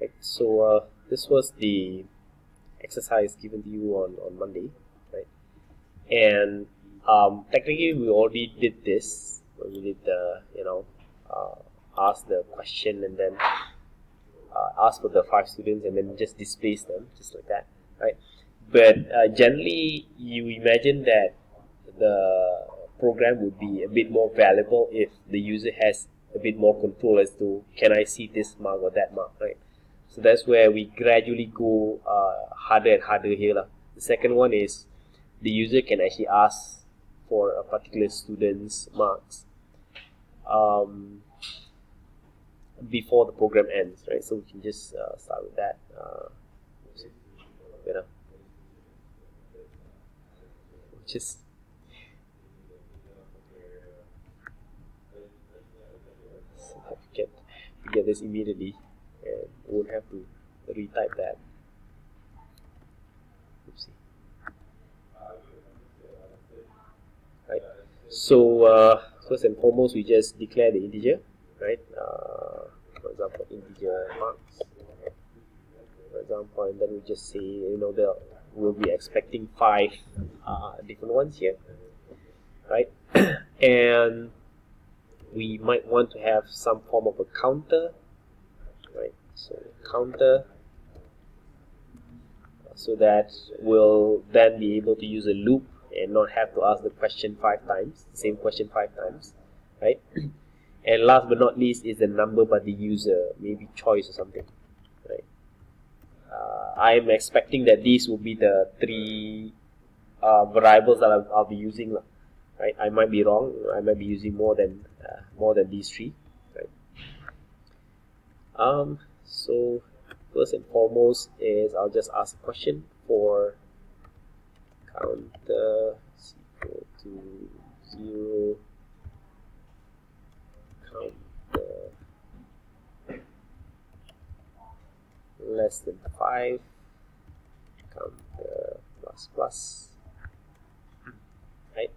Right. So this was the exercise given to you on Monday, right? And technically we already did this when we did the ask the question and then ask for the 5 students and then just displace them just like that, right? But generally you imagine that the program would be a bit more valuable if the user has a bit more control as to can I see this mark or that mark, right? So that's where we gradually go harder and harder here lah. The second one is the user can actually ask for a particular student's marks before the program ends, right? So we can just start with that. You know, just get this immediately, and won't have to retype that. Oopsie. Right. So first and foremost, we just declare the integer, right? For example, integer marks. For example, and then we just say, we'll be expecting 5 different ones here, right? And we might want to have some form of a counter, right? So counter, so that we'll then be able to use a loop and not have to ask the question 5 times, the same question 5 times, right? And last but not least is the number by the user, maybe choice or something, right? I'm expecting that these will be the 3 variables that I'll be using, right? I might be wrong. I might be using more than these 3, right? So first and foremost is I'll just ask a question for counter is equal to 0, counter less than 5, counter plus plus, right?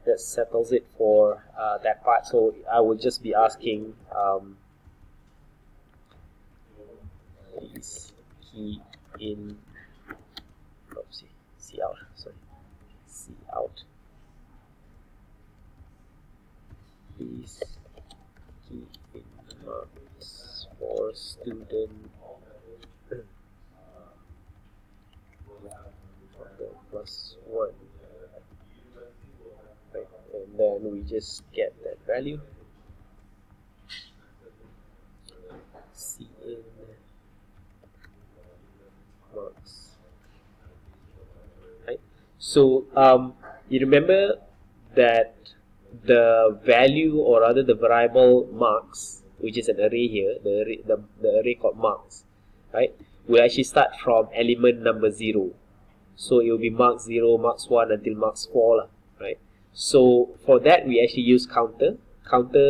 That settles it for that part. So I will just be asking please key in see out please key in marks for student +1, right? And then we just get that value, C in marks, right? So you remember that the value, or rather the variable marks, which is an array here, the array called marks, right, will actually start from element number 0. So it will be marks 0, marks 1 until marks 4, right? So for that we actually use counter.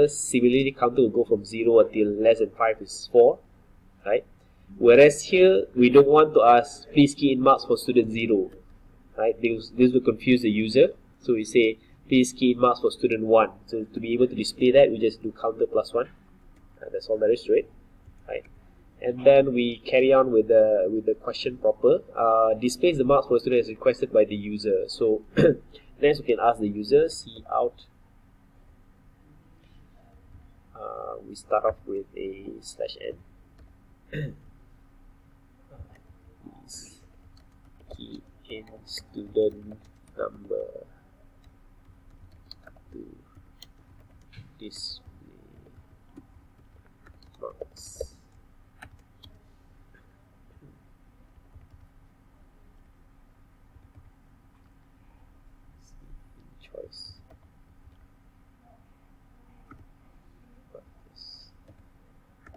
Similarly, counter will go from 0 until less than 5 is 4, right? Whereas here we don't want to ask please key in marks for student 0, right? This will confuse the user. So we say please key in marks for student 1. So to be able to display that, we just do counter +1. That's all there is to it, right? And then we carry on with the question proper. Displays the marks for a student as requested by the user. So next we can ask the user cout. We start off with a /n. Please key in student number to display marks. Choice.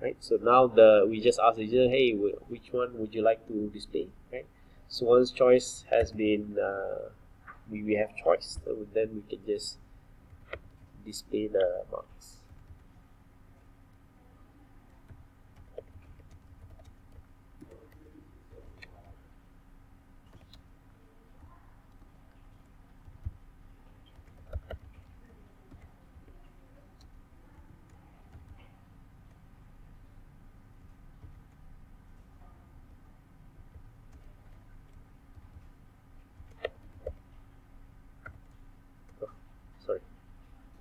Right. So now we just ask the user, hey, which one would you like to display, right? So once choice has been we have choice, so then we can just display the marks.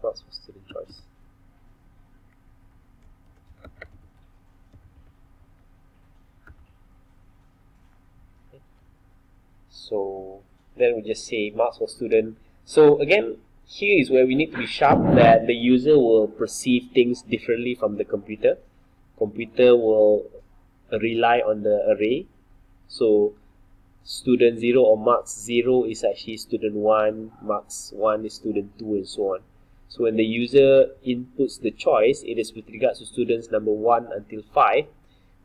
marks for student choice. Okay. So then we just say marks for student. So again, here is where we need to be sharp that the user will perceive things differently from the computer. Computer will rely on the array. So student 0 or marks 0 is actually student 1, marks 1 is student 2, and so on. So when the user inputs the choice, it is with regards to students number 1 until 5,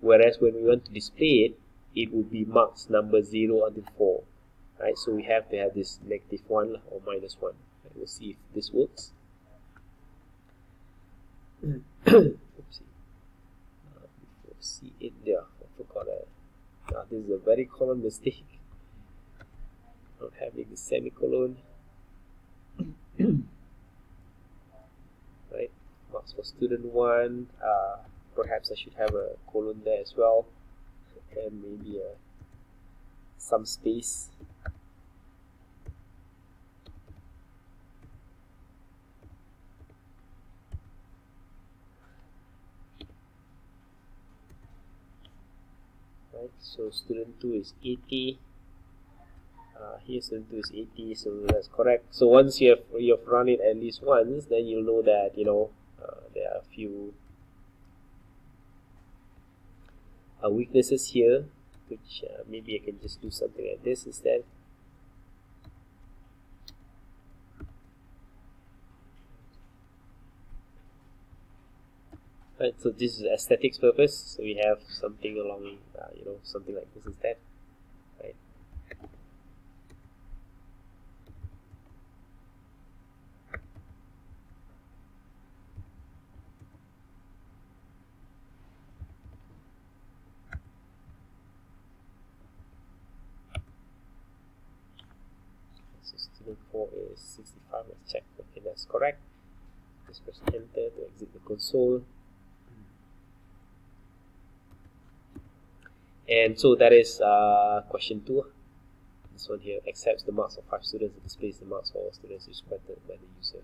whereas when we want to display it, it would be marks number 0 until 4. Right? So we have to have this -1 or -1. Right? We'll see if this works. Oopsie. Before C8 there, I forgot this is a very common mistake. Not having the semicolon. Right, marks for student 1. Perhaps I should have a colon there as well, and maybe some space. Right, so student 2 is 80. Here student 2 is 80, so that's correct. So once you've run it at least once, then you'll know that there are a few weaknesses here, which maybe I can just do something like this instead. Right, so this is aesthetics purpose, so we have something along something like this instead. Right. So student 4 is 65. Let's check. Okay, that's correct. Just press enter to exit the console. And so that is question 2. This one here accepts the marks of 5 students and displays the marks for all students requested by the user.